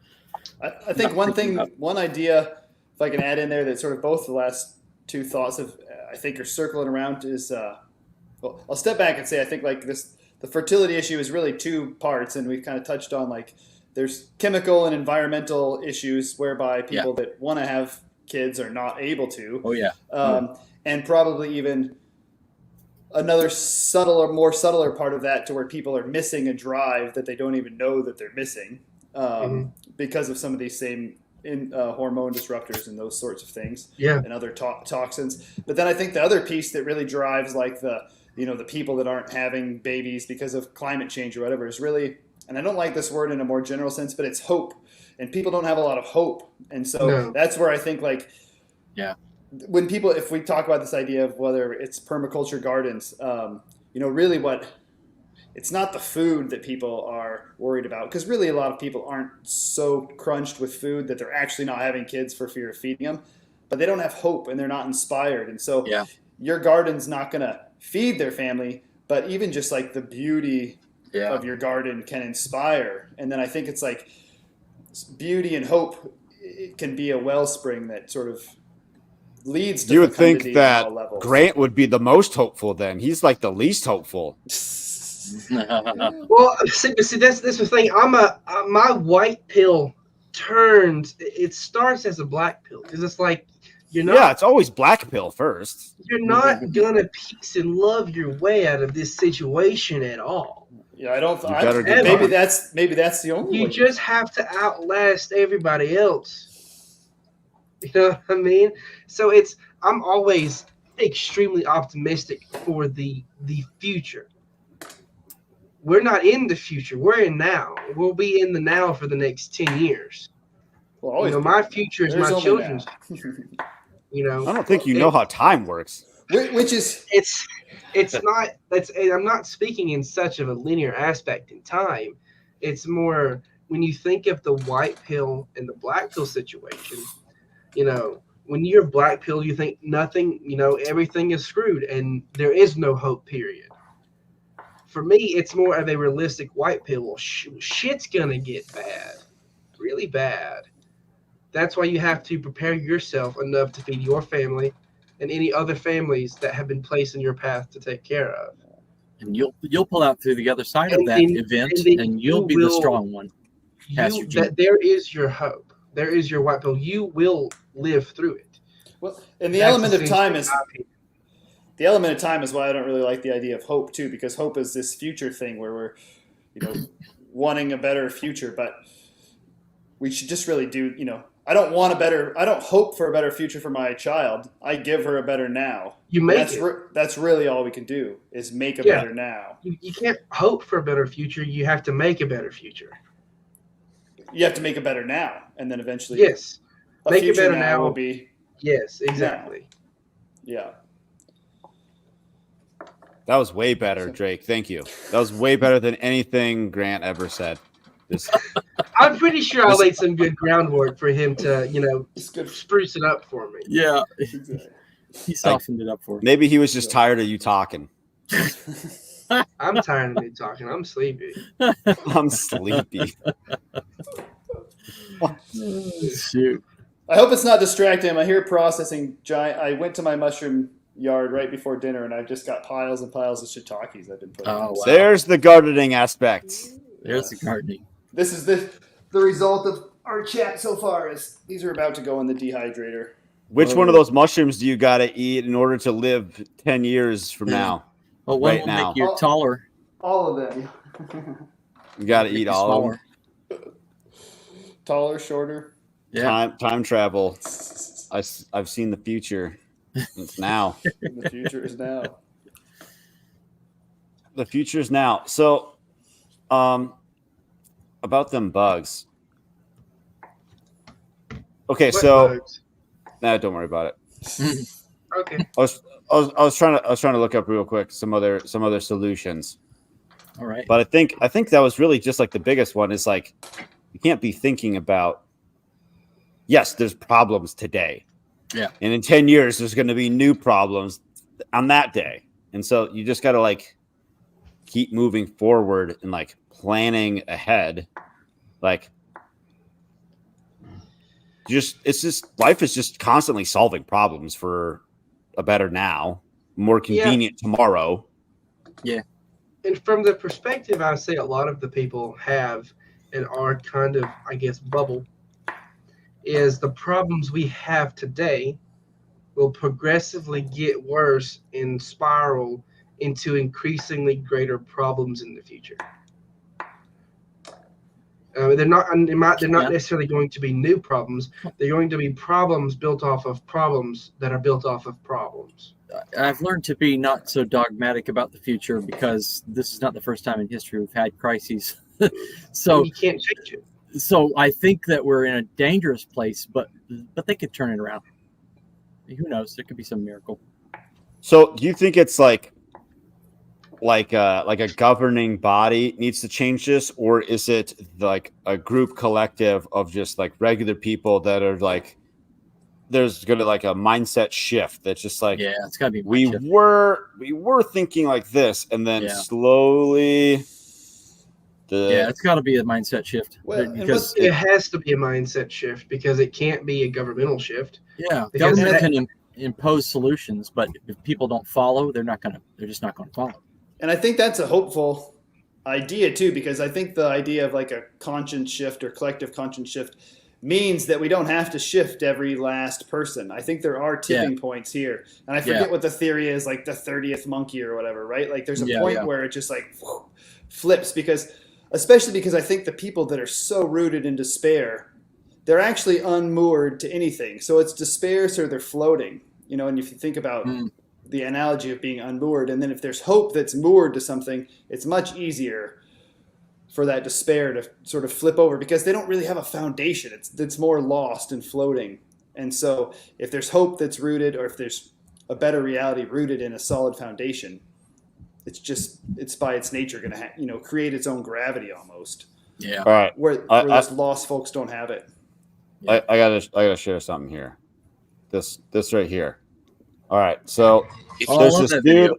I think one idea, if I can add in there, that sort of both the last two thoughts I think are circling around is, well, I'll step back and say I think like the fertility issue is really two parts, and we've kind of touched on like there's chemical and environmental issues whereby people that want to have kids are not able to. Oh yeah. And probably even another more subtler part of that, to where people are missing a drive that they don't even know that they're missing, because of some of these same hormone disruptors and those sorts of things, and other toxins. But then I think the other piece that really drives like the people that aren't having babies because of climate change or whatever is really, and I don't like this word in a more general sense, but it's hope. And people don't have a lot of hope. And so that's where I think like, when people, if we talk about this idea of whether it's permaculture gardens, really it's not the food that people are worried about, because really a lot of people aren't so crunched with food that they're actually not having kids for fear of feeding them, but they don't have hope and they're not inspired. And so your garden's not going to feed their family, but even just like the beauty of your garden can inspire. And then I think it's like beauty and hope, it can be a wellspring that sort of leads to. You would think that Grant would be the most hopeful then. He's like the least hopeful. Well, see, that's the thing. My white pill turns. It starts as a black pill, because it's like you're not. Yeah, it's always black pill first. You're not gonna peace and love your way out of this situation at all. Yeah, maybe that's the only. You just have to outlast everybody else. You know what I mean? So I'm always extremely optimistic for the future. We're not in the future. We're in now. We'll be in the now for the next 10 years. Well, my future is my children's future. I don't think you know how time works. Which is it's not. I'm not speaking in such of a linear aspect in time. It's more when you think of the white pill and the black pill situation. When you're black pill, you think nothing. Everything is screwed and there is no hope. Period. For me, it's more of a realistic white pill. Well, shit's gonna get bad, really bad. That's why you have to prepare yourself enough to feed your family and any other families that have been placed in your path to take care of. And you'll pull out through the other side of that event, and you'll be the strong one. There is your hope. There is your white pill. You will live through it. Well, and the element of time is why I don't really like the idea of hope too, because hope is this future thing where we're, wanting a better future, but we should just really do, I don't hope for a better future for my child. I give her a better now. That's really all we can do is make a better now. You can't hope for a better future. You have to make a better future. You have to make a better now, and then eventually, yes, make it better now will be. Yes, exactly. Yeah. That was way better, Drake. Thank you. That was way better than anything Grant ever said. I'm pretty sure I laid some good groundwork for him to, spruce it up for me. Yeah. He softened it up for me. Maybe he was just tired of you talking. I'm tired of me talking. I'm sleepy. I'm sleepy. Shoot. I hope it's not distracting him. I hear processing giant. I went to my mushroom yard right before dinner, and I've just got piles and piles of shiitakes I've been putting. Oh, wow. There's the gardening aspect. There's the gardening. This is the result of our chat so far. Is these are about to go in the dehydrator. Which one of those mushrooms do you got to eat in order to live 10 years from now? Well, one will make you taller. All of them. You got to eat all of them. Taller, shorter. Yeah. Time travel. I've seen the future. It's now. The future is now. The future is now. So, about them bugs. Okay, Bugs? Nah, don't worry about it. Okay. I was trying to look up real quick some other solutions. All right. But I think that was really just like the biggest one is like you can't be thinking about. Yes, there's problems today. Yeah. And in 10 years, there's going to be new problems on that day. And so you just got to like keep moving forward and like planning ahead. Like life is just constantly solving problems for a better now, more convenient tomorrow. Yeah. And from the perspective I say a lot of the people have and are kind of, I guess, bubble is the problems we have today will progressively get worse and spiral into increasingly greater problems in the future. They're not necessarily going to be new problems. They're going to be problems built off of problems that are built off of problems. I've learned to be not so dogmatic about the future because this is not the first time in history we've had crises. So you can't change it. So I think that we're in a dangerous place, but they could turn it around. Who knows? There could be some miracle. So do you think it's like a governing body needs to change this, or is it like a group collective of just like regular people that are like, there's gonna like a mindset shift that's just like, yeah, it's gotta be. We were thinking like this, and then slowly. It's got to be a mindset shift. Well, because it has to be a mindset shift because it can't be a governmental shift. Yeah, government can impose solutions, but if people don't follow, they're just not going to follow. And I think that's a hopeful idea too, because I think the idea of like a conscience shift or collective conscience shift means that we don't have to shift every last person. I think there are tipping points here. And I forget what the theory is, like the 30th monkey or whatever, right? Like there's a point where it just like flips, especially because I think the people that are so rooted in despair, they're actually unmoored to anything. So it's despair, so they're floating, and if you think about the analogy of being unmoored, and then if there's hope that's moored to something, it's much easier for that despair to sort of flip over because they don't really have a foundation. It's more lost and floating. And so if there's hope that's rooted, or if there's a better reality rooted in a solid foundation, it's by its nature going to create its own gravity almost. Yeah. All right. Where those lost folks don't have it. I gotta share something here. This right here. All right. So there's this dude.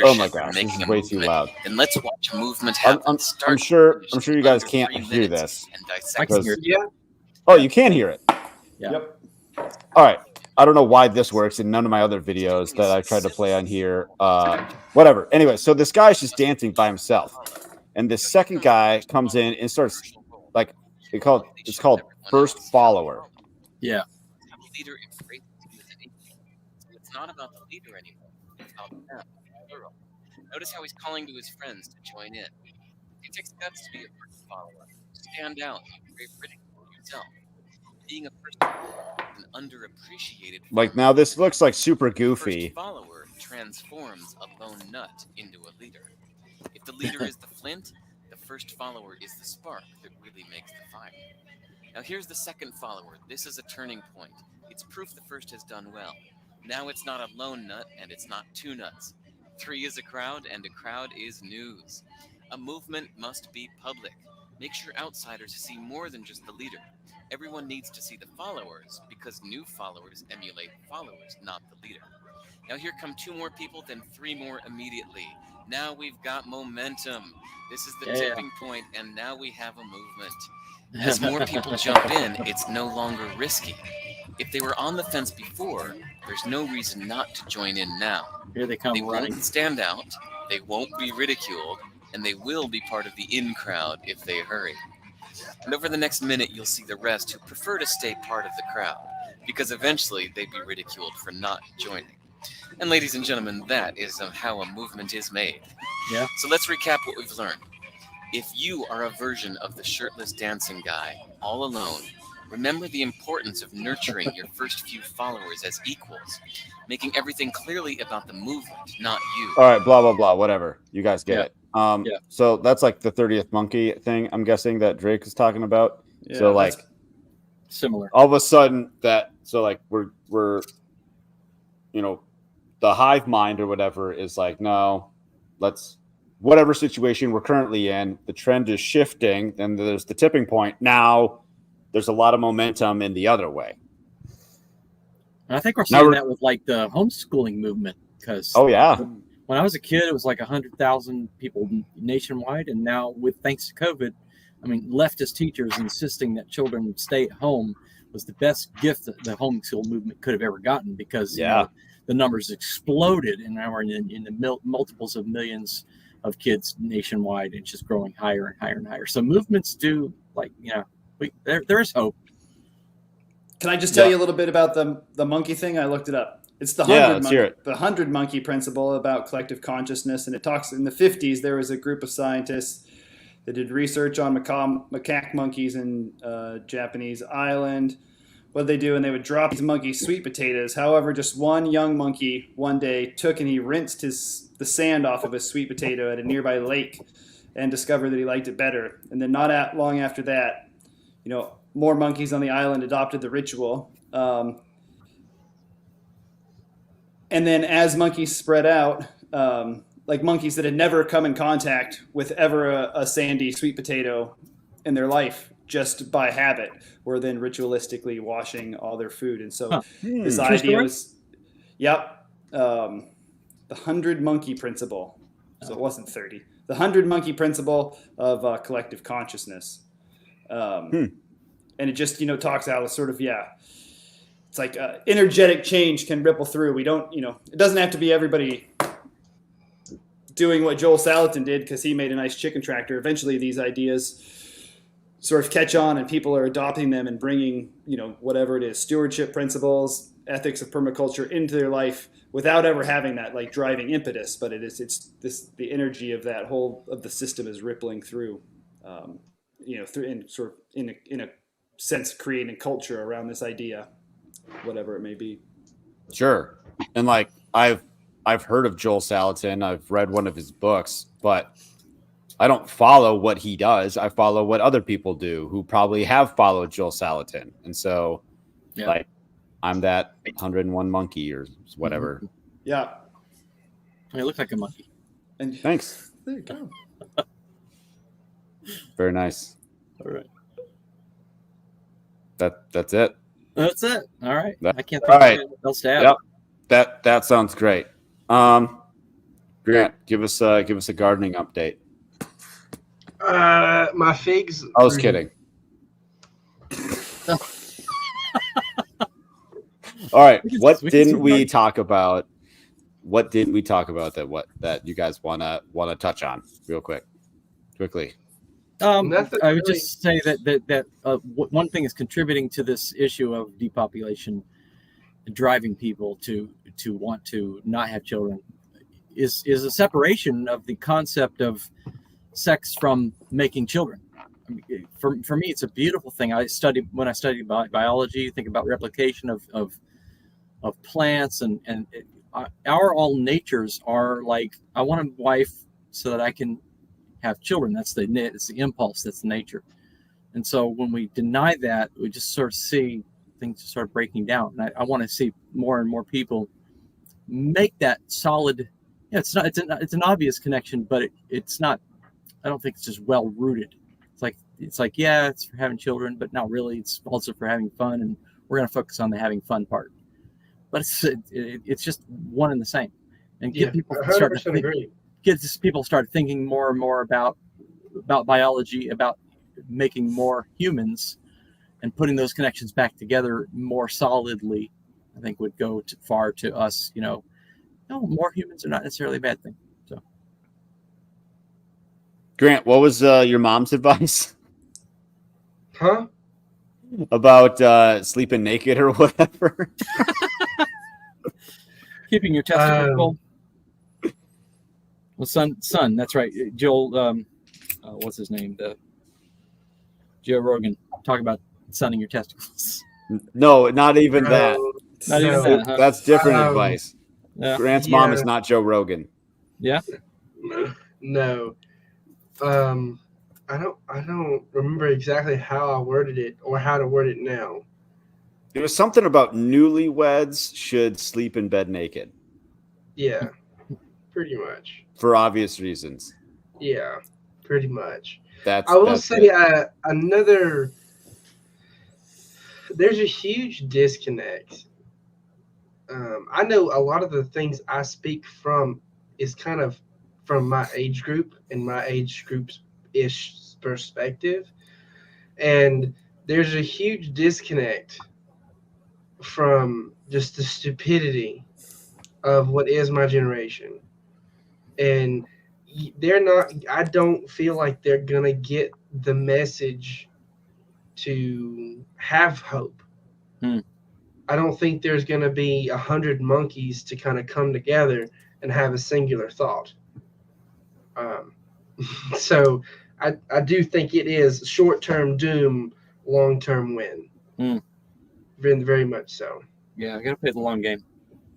Oh my gosh, this is way too loud. And let's watch a movement happen. I'm sure you guys can't hear this. I can hear it. Oh, you can hear it. Yeah. Yep. All right. I don't know why this works in none of my other videos that I tried to play on here. Whatever. Anyway, so this guy's just dancing by himself, and this second guy comes in and starts like it's called first follower. Yeah. It's not about the leader anymore. It's about them. Plural. Notice how he's calling to his friends to join in. It takes guts to be a first follower. Stand out. Ridicule yourself. Being a first follower is an underappreciated. Like now, this looks like super goofy. First follower transforms a lone nut into a leader. If the leader is the flint, the first follower is the spark that really makes the fire. Now here's the second follower. This is a turning point. It's proof the first has done well. Now it's not a lone nut, and it's not two nuts. 3 is a crowd, and a crowd is news. A movement must be public. Make sure outsiders see more than just the leader. Everyone needs to see the followers, because new followers emulate followers, not the leader. Now here come 2 more people, then 3 more immediately. Now we've got momentum. This is the tipping point, and now we have a movement. As more people jump in, it's no longer risky. If they were on the fence before, there's no reason not to join in now. Here they come running. Won't stand out, they won't be ridiculed, and they will be part of the in crowd if they hurry. And over the next minute, you'll see the rest who prefer to stay part of the crowd, because eventually they'd be ridiculed for not joining. And ladies and gentlemen, that is how a movement is made. Yeah. So let's recap what we've learned. If you are a version of the shirtless dancing guy, all alone, remember the importance of nurturing your first few followers as equals, making everything clearly about the movement, not you. All right, blah, blah, blah, whatever. You guys get it. So that's like the 30th monkey thing, I'm guessing, that Drake is talking about. Yeah, so like similar. All of a sudden we're the hive mind or whatever is like, no, whatever situation we're currently in, the trend is shifting, and there's the tipping point. Now there's a lot of momentum in the other way. And I think we're seeing that with like the homeschooling movement, because when I was a kid, it was like 100,000 people nationwide, and now thanks to COVID, I mean, leftist teachers insisting that children stay at home was the best gift that the homeschool movement could have ever gotten, because the numbers exploded, and now we're in the multiples of millions of kids nationwide. It's just growing higher and higher and higher. So movements do, like, there is hope. Can I just tell you a little bit about the monkey thing? I looked it up. It's the 100 monkey principle about collective consciousness, and it talks in the 50s. There was a group of scientists that did research on macaque monkeys in Japanese island. What they do, and they would drop these monkeys sweet potatoes. However, just one young monkey one day took and he rinsed the sand off of his sweet potato at a nearby lake, and discovered that he liked it better. And then not long after that, more monkeys on the island adopted the ritual. And then as monkeys spread out, like monkeys that had never come in contact with ever a sandy sweet potato in their life, just by habit, were then ritualistically washing all their food. And so this idea was, the 100 monkey principle. So it wasn't 30. The 100 monkey principle of collective consciousness. And it just, talks out of sort of, it's like energetic change can ripple through. We don't, it doesn't have to be everybody doing what Joel Salatin did because he made a nice chicken tractor. Eventually these ideas sort of catch on and people are adopting them and bringing, whatever it is, stewardship principles, ethics of permaculture into their life without ever having that like driving impetus. But the energy of that whole of the system is rippling through, through in sort of in a sense creating culture around this idea, whatever it may be. Sure. And like I've heard of Joel Salatin. I've read one of his books, but I don't follow what he does. I follow what other people do who probably have followed Joel Salatin. And so like I'm that 101 monkey or whatever. Yeah. You look like a monkey. And thanks. There you go. Very nice. All right. That's it. That's it. All right. I can't think of anything else to add. Yep. That sounds great. Grant, give us a gardening update. My figs. I was kidding. All right. What didn't we talk about that you guys wanna touch on real quickly? I would just say that one thing is contributing to this issue of depopulation, driving people to want to not have children, is a separation of the concept of sex from making children. I mean, for me, it's a beautiful thing. When I study biology, think about replication of plants, and our all natures are like, I want a wife so that I can have children. It's the impulse, that's the nature. And so when we deny that, we just sort of see things start breaking down. And I want to see more and more people make that solid. It's an obvious connection, but it's not. I don't think it's just well rooted. It's like it's for having children, but not really. It's also for having fun, and we're going to focus on the having fun part. But it's just one and the same. And get people start thinking more and more about biology, about making more humans, and putting those connections back together more solidly. I think would go far to us. No, more humans are not necessarily a bad thing. So, Grant, what was your mom's advice? Huh? About sleeping naked or whatever? Keeping your testicles full. Well, son, that's right. Joel, what's his name? Joe Rogan. Talk about sunning your testicles. No, not even that. Not even that. Huh? That's different advice. Yeah. Grant's mom is not Joe Rogan. Yeah. No. I don't remember exactly how I worded it or how to word it now. It was something about newlyweds should sleep in bed naked. Yeah, pretty much. For obvious reasons. Yeah, pretty much. I will say another. There's a huge disconnect. I know a lot of the things I speak from is kind of from my age group and my age group's ish perspective, and there's a huge disconnect from just the stupidity of what is my generation, and I don't feel like they're gonna get the message to have hope I don't think there's going to be 100 monkeys to kind of come together and have a singular thought. So I do think it is short-term doom, long-term win. Very, very much so. Yeah, I got to play the long game.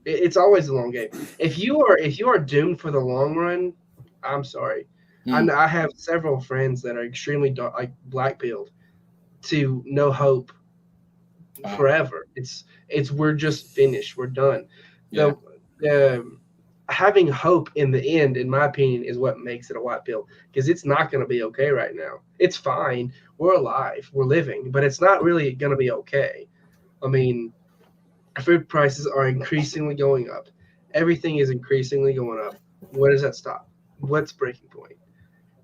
It's always a long game. If you are doomed for the long run, I'm sorry. I have several friends that are extremely black-pilled to no hope forever. It's we're just finished. We're done. Yeah. Having hope in the end, in my opinion, is what makes it a white pill, because it's not going to be okay right now. It's fine. We're alive. We're living, but it's not really going to be okay. I mean, food prices are increasingly going up. Everything is increasingly going up. Where does that stop? What's breaking point?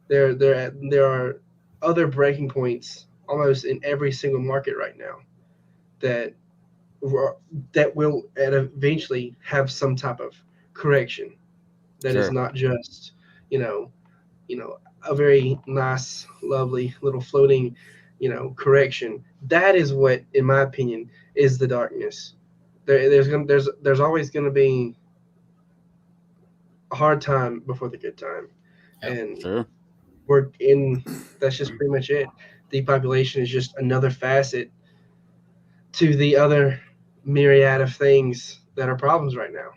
There are other breaking points almost in every single market right now that will eventually have some type of correction that is not just a very nice, lovely little floating correction. That is what, in my opinion, is the darkness. There's always going to be a hard time before the good time. And that's just pretty much it. Depopulation is just another facet to the other myriad of things that are problems right now.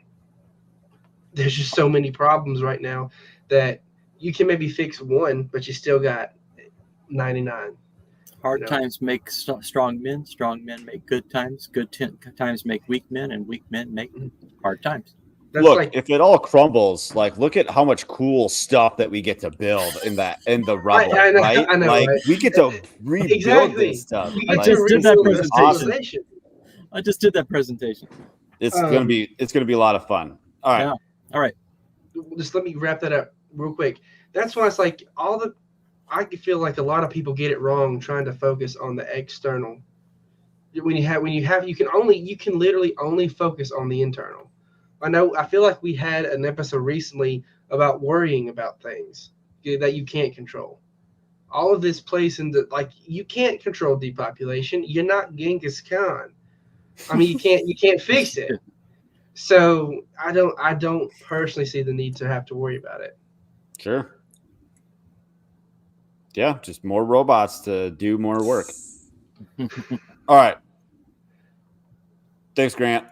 There's just so many problems right now that you can maybe fix one, but you still got 99. Hard times make strong men make good times times make weak men, and weak men make hard times. Look, if it all crumbles, look at how much cool stuff that we get to build in the rubble, right? I know, right? We get to rebuild this stuff. I just did that presentation. I just did that presentation. It's gonna be a lot of fun. All right. Yeah. All right. Just let me wrap that up real quick. That's why it's like I feel like a lot of people get it wrong trying to focus on the external. You can literally only focus on the internal. I feel like we had an episode recently about worrying about things that you can't control. All of this plays into, you can't control depopulation. You're not Genghis Khan. I mean, you can't fix it. So I don't personally see the need to have to worry about it. Sure. Yeah, just more robots to do more work. All right. Thanks, Grant.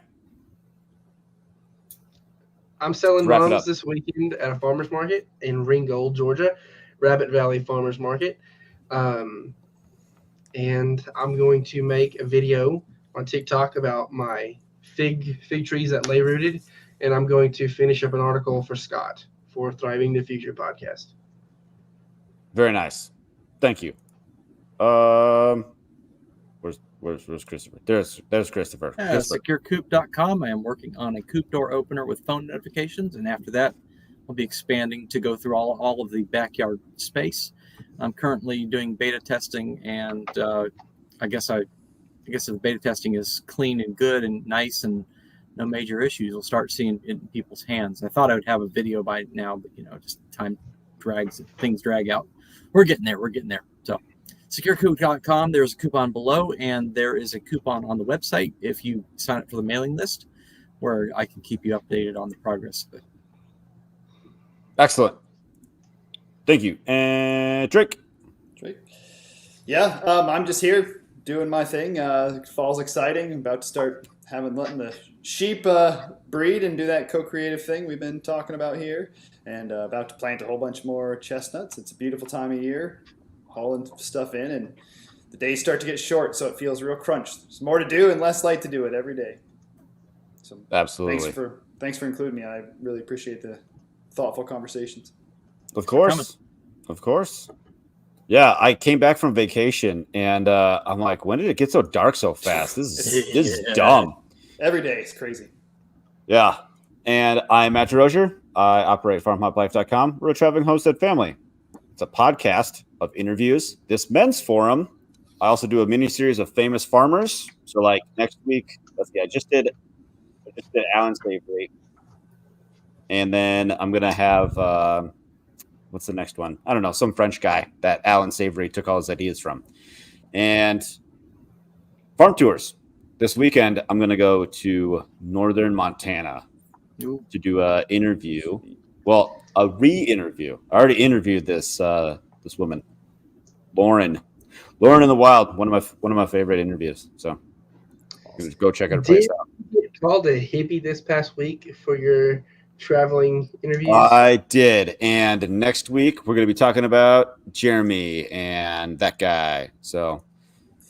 I'm selling mums this weekend at a farmer's market in Ringgold, Georgia, Rabbit Valley Farmer's Market. And I'm going to make a video on TikTok about my fig trees that lay rooted. And I'm going to finish up an article for Scott for Thriving the Future podcast. Very nice. Thank you. Where's Christopher? There's Christopher. SecureCoop.com. I am working on a coop door opener with phone notifications, and after that, I'll be expanding to go through all of the backyard space. I'm currently doing beta testing, and I guess if the beta testing is clean and good and nice and no major issues, we'll start seeing it in people's hands. I thought I would have a video by now, but just time drags, things drag out. We're getting there. So SecureCoop.com, there's a coupon below, and there is a coupon on the website if you sign up for the mailing list, where I can keep you updated on the progress of it. Excellent. Thank you. And Drake. Yeah, I'm just here doing my thing. Fall's exciting. I'm about to start letting the sheep breed and do that co-creative thing we've been talking about here, and about to plant a whole bunch more chestnuts. It's a beautiful time of year, hauling stuff in, and the days start to get short, so it feels real crunched. There's more to do and less light to do it every day. So absolutely. Thanks for including me. I really appreciate the thoughtful conversations. Of course. Yeah, I came back from vacation, and I'm like, when did it get so dark so fast? This is dumb. Every day is crazy. Yeah. And I'm Matt Rozier. I operate FarmHopLife.com. We're a traveling homestead family. It's a podcast of interviews. This men's forum, I also do a mini series of famous farmers. So next week, I just did Alan Savory. And then I'm going to have, what's the next one? I don't know, some French guy that Alan Savory took all his ideas from. And farm tours. this weekend I'm going to go to northern Montana to do a interview. Well, a re-interview. I already interviewed this woman, Lauren in the Wild. One of my favorite interviews. So go check her place out. Did you get called a hippie this past week for your traveling interviews? I did, and next week we're going to be talking about Jeremy and that guy. So